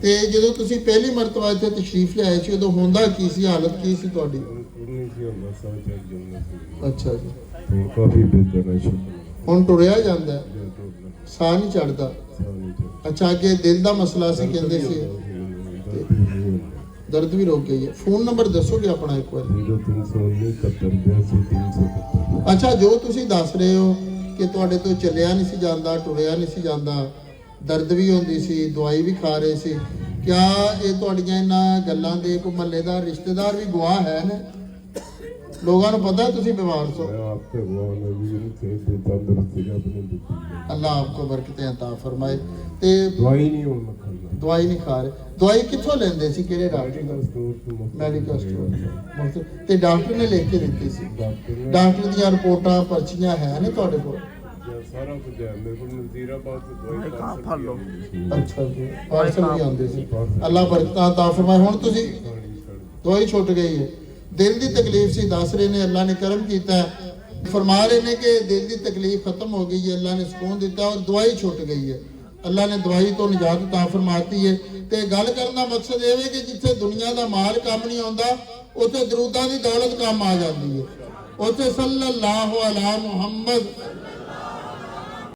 ਤੇ ਜਦੋਂ ਤੁਸੀਂ ਪਹਿਲੀ ਮਰਤਬਾ ਇੱਥੇ ਤਸ਼ਰੀਫ ਲਿਆਏ ਸੀ ਉਦੋਂ ਹੁੰਦਾ ਕੀ ਸੀ, ਹਾਲਤ ਕੀ ਸੀ ਤੁਹਾਡੀ? ਅੱਛਾ ਜੀ। ਹੁਣ ਕਾਫੀ ਬਿਹਤਰ ਹੈ। ਹੁਣ ਟੁਰਿਆ ਜਾਂਦਾ ਹੈ, ਸਾਹ ਨਹੀਂ ਚੜਦਾ? ਅੱਛਾ, ਅੱਗੇ ਦਿਲ ਦਾ ਮਸਲਾ ਸੀ ਕਹਿੰਦੇ ਸੀ, ਦਰਦ ਵੀ ਰੁਕ ਗਈ ਹੈ। ਫੋਨ ਨੰਬਰ ਦੱਸੋਗੇ ਆਪਣਾ ਇੱਕ ਵਾਰ? 0319 ਅੱਛਾ, ਜੋ ਤੁਸੀਂ ਦੱਸ ਰਹੇ ਹੋ ਕਿ ਤੁਹਾਡੇ ਤੋਂ ਚੱਲਿਆ ਨਹੀਂ ਸੀ ਜਾਂਦਾ, ਟੁਰਿਆ ਨਹੀਂ ਸੀ ਜਾਂਦਾ, ਦਰਦ ਵੀ ਹੁੰਦੀ ਸੀ, ਦਵਾਈ ਵੀ ਖਾ ਰਹੇ ਸੀ, ਕਿਆ ਇਹ ਤੁਹਾਡੀਆਂ ਇਹਨਾਂ ਗੱਲਾਂ ਦੇ ਕੋਈ ਮਹੱਲੇਦਾਰ ਰਿਸ਼ਤੇਦਾਰ ਵੀ ਗਵਾਹ ਹੈ ਨੇ? ਲੋਕਾਂ ਨੂੰ ਪਤਾ ਤੁਸੀਂ ਬਿਮਾਰ ਸੋ? ਅੱਲਾਹ ਆਪਕੋ ਬਰਕतें अता फरमाए। ਤੇ ਦਵਾਈ ਨਹੀਂ ਖਾ ਰਹੇ? ਦਵਾਈ ਕਿੱਥੋਂ ਲੈਂਦੇ ਸੀ, ਕਿਹੜੇ ਡਾਕਟਰ ਕੋਲ? Medical store. ਤੇ ਡਾਕਟਰ ਨੇ ਲਿਖ ਕੇ ਦਿੱਤੀ ਸੀ? ਡਾਕਟਰ ਦੀਆਂ ਰਿਪੋਰਟਾਂ ਪਰਚੀਆਂ ਹੈ ਨੇ ਤੁਹਾਡੇ ਕੋਲ? ਸਾਰਾ ਕੁਝ ਹੈ ਮੇਰੇ ਕੋਲ। ਨਜ਼ੀਰਾਬਾਦ ਤੋਂ ਦਵਾਈ ਫੜ ਲਓ। ਅੱਛਾ ਜੀ, ਪਾਰਸਲ ਵੀ ਆਉਂਦੇ ਸੀ। ਅੱਲਾਹ ਬਰਕਤਾਂ ਅਤਾ ਫਰਮਾਏ। ਹੁਣ ਤੁਸੀਂ ਦਵਾਈ ਛੁੱਟ ਗਈ ਹੈ, ਦਿਲ ਦੀ ਤਕਲੀਫ ਸੀ ਦੱਸ ਰਹੇ ਨੇ, ਅੱਲਾਹ ਨੇ ਕਰਮ ਕੀਤਾ, फरमा रहे ने कि दिल की तकलीफ खत्म हो गई है, अल्लाह ने सुकून दिता और दवाई छुट गई है। अल्लाह ने दवाई तो निजात अता फरमाती है। तो गल करने का मकसद यह है कि जिथे दुनिया का माल काम नहीं आता उत्थे दरूदां की दौलत काम आ जाती है। उत्थे सल्लल्लाहु अलैहि मुहम्मद